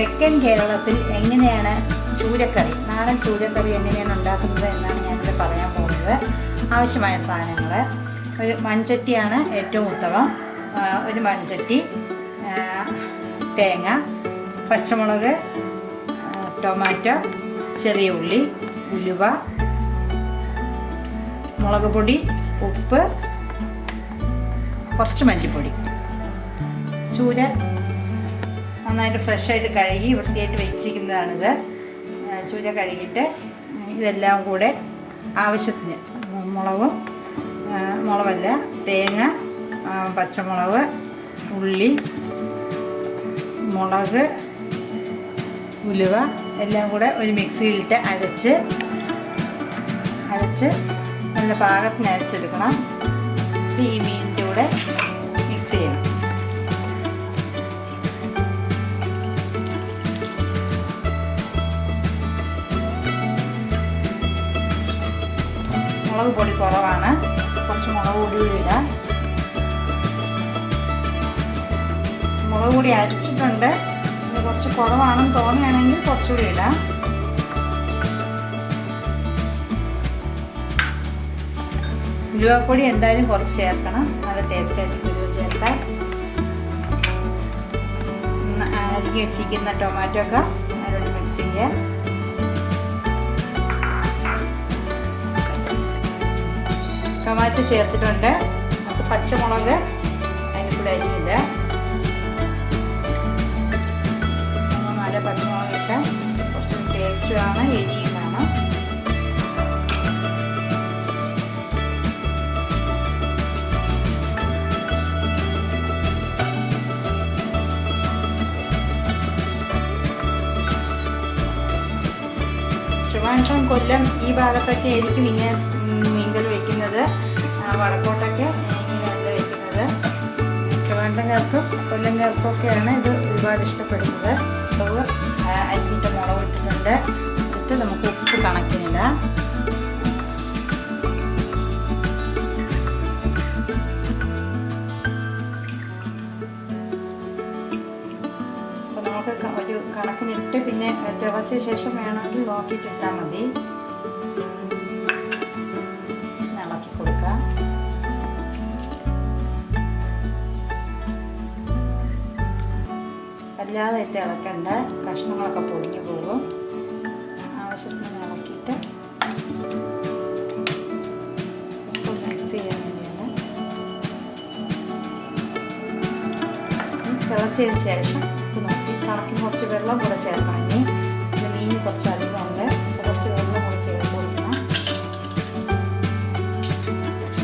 തെക്കൻ കേരളത്തിൽ എങ്ങനെയാണ് ചൂരക്കറി, നാടൻ ചൂരക്കറി എങ്ങനെയാണ് ഉണ്ടാക്കുന്നത് എന്നാണ് ഞാനിത് പറയാൻ പോകുന്നത്. ആവശ്യമായ സാധനങ്ങൾ: ഒരു മൺചട്ടിയാണ് ഏറ്റവും ഉത്തമം. ഒരു മൺചട്ടി, തേങ്ങ, പച്ചമുളക്, ടൊമാറ്റോ, ചെറിയ ഉള്ളി, ഉലുവ, മുളക് പൊടി, ഉപ്പ്, കുറച്ച് മല്ലിപ്പൊടി. ചൂര നന്നായിട്ട് ഫ്രഷായിട്ട് കഴുകി വൃത്തിയായിട്ട് വെച്ചിരിക്കുന്നതാണിത്. ചൂര കഴുകിയിട്ട് ഇതെല്ലാം കൂടെ ആവശ്യത്തിന് മുളകല്ല, തേങ്ങ, പച്ചമുളക്, ഉള്ളി, മുളക്, ഉലുവ എല്ലാം കൂടെ ഒരു മിക്സിയിലിട്ട് അരച്ച് നല്ല പാകത്തിന് അരച്ചെടുക്കണം. ഈ മീനിൻ്റെ കൂടെ മിക്സ് ചെയ്യണം. മുളക് പൊടി കുറവാണ്, കുറച്ച് മുളക് പൊടി ഇടാം. മുളക് പൊടി അരച്ചിട്ടുണ്ട്, കുറച്ച് കുറവാണെന്ന് തോന്നുകയാണെങ്കിൽ കുറച്ചുകൂടി ഇടാം. ഉലുവപ്പൊടി എന്തായാലും കുറച്ച് ചേർക്കണം, നല്ല ടേസ്റ്റായിട്ട് ഉലുവ ചേർത്താൽ. അരിഞ്ഞ് വെച്ചിരിക്കുന്ന ടൊമാറ്റോ ഒക്കെ അതിലോട്ട് മിക്സ് ചെയ്യുക. ടൊമാറ്റോ ചേർത്തിട്ടുണ്ട്. നമുക്ക് പച്ചമുളക് അതിന് കൂടെ അരിഞ്ഞില്ല. നല്ല പച്ചമുളകൊക്കെ കുറച്ച് ടേസ്റ്റുമാണ്, എരിയും വേണം. ട്രിവാൻഡ്രം, കൊല്ലം ഈ ഭാഗത്തൊക്കെ ആയിരിക്കും ഇങ്ങനെ മീൻകറി വെക്കുന്നത്. വടക്കോട്ടൊക്കെ ഇങ്ങനെയല്ല വെക്കുന്നത്. ട്രിവാൻഡ്രംകാർക്കും കൊല്ലംകാർക്കൊക്കെയാണ് ഇത് ഒരുപാട് ഇഷ്ടപ്പെടുന്നത്. അപ്പോൾ അരിഞ്ഞിട്ട് മുളക് ഇട്ടിട്ടുണ്ട്. ഇട്ട് നമുക്ക് ഉപ്പ് കണക്കിനില്ല. അപ്പോൾ നമുക്ക് ഒരു കണക്കിനിട്ട് പിന്നെ തിളച്ച ശേഷം വേണമെങ്കിൽ നോക്കിയിട്ട് ഇട്ടാൽ മതി. ഇളക്കി കൊടുക്കാം. അല്ലാതെ ഇട്ട് ഇളക്കണ്ട, കഷ്ണങ്ങളൊക്കെ പൊടിഞ്ഞു പോകും. ആവശ്യത്തിന് ഇളക്കിയിട്ട് മിക്സ് ചെയ്യാൻ വേണ്ടിയാണ്. തിളച്ചതിന് ശേഷം നോക്കി കണക്കി കുറച്ച് വെള്ളം കൂടെ ചേർക്കണം. ഇനി മീൻ കുറച്ച് അധികമുണ്ട്, കുറച്ച് വെള്ളം കൂടെ ചേർത്ത് കൊടുക്കണം.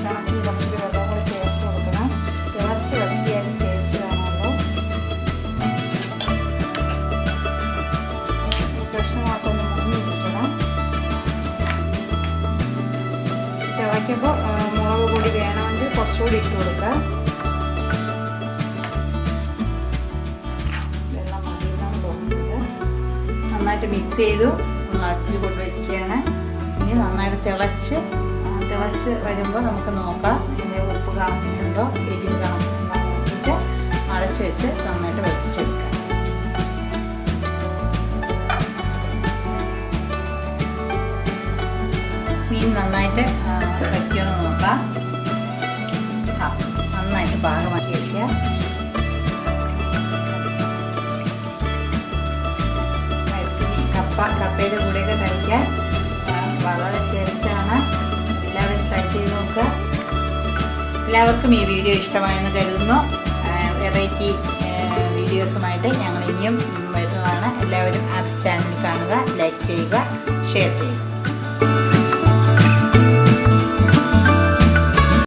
കണക്കിൽ കുറച്ച് വെള്ളം കൂടെ ചേർത്ത് കൊടുക്കണം. തിളച്ച് വറ്റിയാലും ടേസ്റ്റ് കാണുമല്ലോ. കഷ്ണങ്ങളൊക്കെ ഒന്ന് മുങ്ങിയിരിക്കണം. തിളയ്ക്കുമ്പോൾ മുളക് പൊടി വേണമെങ്കിൽ കുറച്ചുകൂടി ഇട്ട് കൊടുക്കുക. നന്നായിട്ട് മിക്സ് ചെയ്തു അടുപ്പിൽ കൊണ്ട് വയ്ക്കുകയാണ്. ഇനി നന്നായിട്ട് തിളച്ച് വരുമ്പോൾ നമുക്ക് നോക്കാം ഉപ്പ് കാണുന്നുണ്ടോ, എരിവ് കാണുന്നുണ്ടോ നോക്കിയിട്ട് അടച്ച് വെച്ച് നന്നായിട്ട് വറ്റിച്ചെടുക്കാം. മീൻ നന്നായിട്ട് വയ്ക്കുമെന്ന് നോക്കാം. നന്നായിട്ട് പാകമാക്കി വയ്ക്കുക. കപ്പയുടെ കൂടെയൊക്കെ കഴിക്കാൻ വളരെ ടേസ്റ്റാണ്. എല്ലാവരും ട്രൈ ചെയ്ത് നോക്കുക. എല്ലാവർക്കും ഈ വീഡിയോ ഇഷ്ടമായെന്ന് കരുതുന്നു. വെറൈറ്റി വീഡിയോസുമായിട്ട് ഞങ്ങൾ ഇനിയും വരുന്നതാണ്. എല്ലാവരും ആപ്സ് ചാനൽ കാണുക, ലൈക്ക് ചെയ്യുക, ഷെയർ ചെയ്യുക.